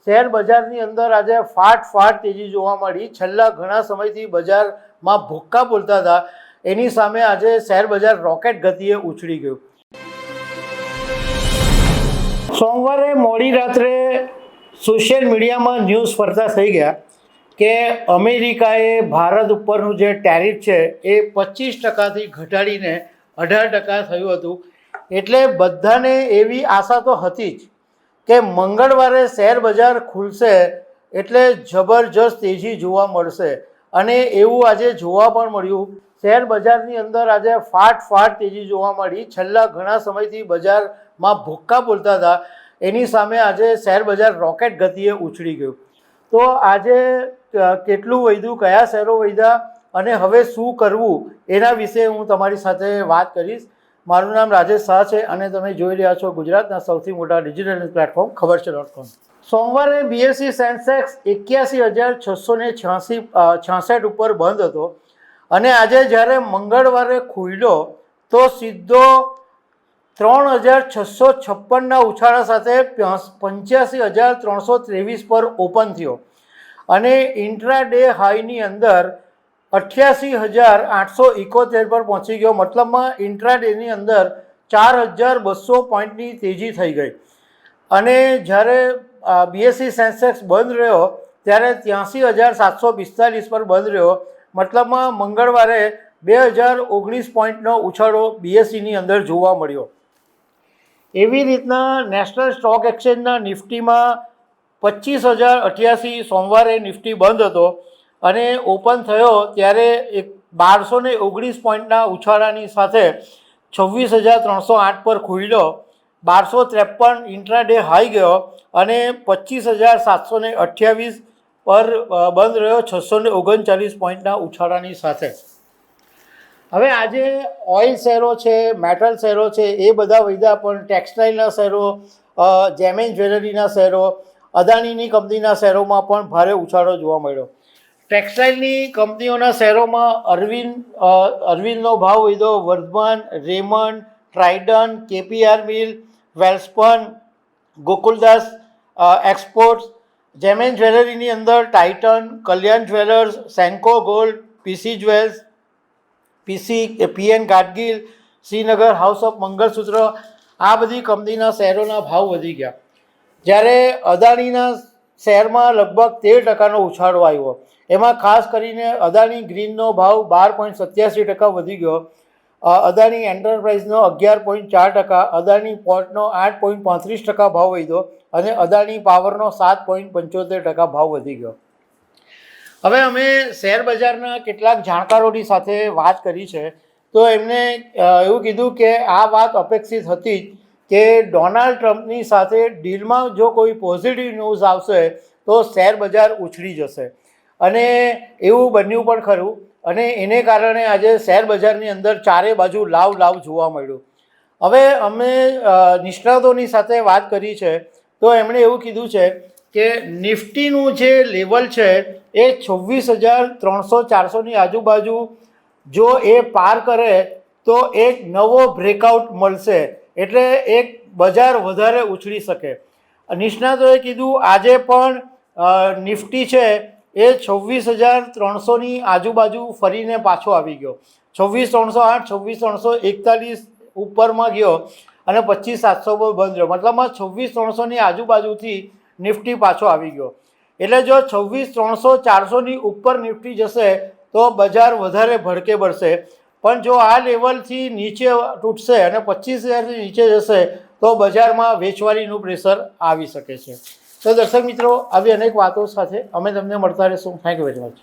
Share બજારની અંદર આજે ફાટ તેજી જોવા મળી। છેલ્લા ઘણા સમયથી બજારમાં ભૂક્કા બોલતા હતા, એની સામે આજે શેર બજાર રોકેટ ગતિએ ઉછળી ગયું। સોમવારે મોડી રાત્રે સોશિયલ મીડિયામાં ન્યૂઝ ફરતા થઈ ગયા કે અમેરિકાએ ભારત ઉપરનું જે ટેરિફ છે એ 25%થી ઘટાડીને 18% થયું હતું। એટલે બધાને એવી આશા તો હતી જ કે મંગળવારે શેર બજાર ખુલશે એટલે જબરજસ્ત તેજી જોવા મળશે, અને એવું આજે જોવા પણ મળ્યું। શેર બજારની અંદર આજે ફાટ તેજી જોવા મળી। છેલ્લા ઘણા સમયથી બજારમાં ભૂક્કા બોલતા હતા, એની સામે આજે શેર બજાર રોકેટ ગતિએ ઉછળી ગયું। તો આજે કેટલું વધ્યું, કયા શેરો વધ્યા અને હવે શું કરવું, એના વિશે હું તમારી સાથે વાત કરીશ। મારું નામ રાજેશ શાહ છે અને તમે જોઈ રહ્યા છો ગુજરાતના સૌથી મોટા ડિજિટલ ન્યૂઝ પ્લેટફોર્મ ખબરછે.com। સોમવારે બીએસઈ સેન્સેક્સ 81,666 ઉપર બંધ હતો અને આજે જ્યારે મંગળવારે ખુલ્યો તો સીધો 3,656ના ઉછાળા સાથે 85,323 પર ઓપન થયો અને ઇન્ટ્રાડે હાઈની અંદર 88,871 પર પહોંચી ગયો। મતલબમાં ઇન્ટ્રાડેની અંદર 4,200 પોઈન્ટની તેજી થઈ ગઈ અને જ્યારે બીએસઈ સેન્સેક્સ બંધ રહ્યો ત્યારે 83,745 પર બંધ રહ્યો। મતલબમાં મંગળવારે 2,019 પોઈન્ટનો ઉછાળો બીએસઈની અંદર જોવા મળ્યો। એવી રીતના નેશનલ સ્ટોક એક્સચેન્જના નિફ્ટીમાં 25,088 સોમવારે નિફ્ટી બંધ હતો અને ઓપન થયો ત્યારે 1,219 પોઈન્ટના ઉછાળાની સાથે 26,308 પર ખુલ્યો। 1,253 ઇન્ટ્રાડે હાઈ ગયો અને 25,728 પર બંધ રહ્યો 639 પોઈન્ટના ઉછાળાની સાથે। હવે આજે ઓઇલ શેરો છે, મેટલ શેરો છે, એ બધા વધ્યા, પણ ટેક્સટાઇલના શેરો, જેમેન જ્વેલરીના શેરો, અદાણીની કંપનીના શેરોમાં પણ ભારે ઉછાળો જોવા મળ્યો। ટેક્સટાઇલની કંપનીઓના શેરોમાં અરવિંદનો ભાવ વધ્યો, Vardhman, Raymond, Trident, KPR mill, Welspun, Gokaldas exports, gem and જ્વેલરીની અંદર Titan, Kalyan jewellers, Senco gold, PC jewels, PN Gadgil, Shringar house of Mangalsutra, આ બધી કંપનીના શેરોના ભાવ વધી ગયા। જ્યારે અદાણીના શેરમાં લગભગ 13%નો ઉછાળો આવ્યો। એમાં ખાસ કરીને અદાણી ગ્રીનનો ભાવ 12.87% વધી ગયો, અદાણી એન્ટરપ્રાઇઝનો 11.4%, અદાણી પોર્ટનો 8.35% ભાવ વધ્યો અને અદાણી પાવરનો 7.75% ભાવ વધી ગયો। હવે અમે શેર બજારના કેટલાક જાણકારોની સાથે વાત કરી છે, તો એમને એવું કીધું કે આ વાત અપેક્ષિત હતી કે ડોનાલ્ડ ટ્રમ્પની સાથે ડીલમાં જો કોઈ પોઝિટિવ ન્યૂઝ આવશે તો શેર બજાર ઉછળી જશે, અને એવું બન્યું પણ ખરું। અને એને કારણે આજે શેર બજારની અંદર ચારે બાજુ લાવ જોવા મળ્યું। હવે અમે નિષ્ણાતોની સાથે વાત કરી છે, તો એમણે એવું કીધું છે કે નિફ્ટીનું જે લેવલ છે એ 26,300-400ની આજુબાજુ જો એ પાર કરે તો એક નવો બ્રેકઆઉટ મળશે, એટલે એક બજાર વધારે ઉછળી શકે। નિષ્ણાતોએ કીધું આજે પણ નિફ્ટી છે એ 26,300ની આજુબાજુ ફરીને પાછો આવી ગયો। 26,308, 26,341 ઉપરમાં ગયો અને 25,700 પર બંધ રહ્યો। મતલબમાં 26,300ની આજુબાજુથી નિફ્ટી પાછો આવી ગયો। એટલે જો 26,300-400ની ઉપર નિફ્ટી જશે તો બજાર વધારે ભડકે બળશે, પણ જો આ લેવલથી નીચે તૂટશે અને 25,000થી નીચે જશે તો બજારમાં વેચવાલીનું પ્રેશર આવી શકે છે। તો દર્શક મિત્રો, આવી અનેક વાતો સાથે અમે તમને મળતા રહીશું। Thank you very much.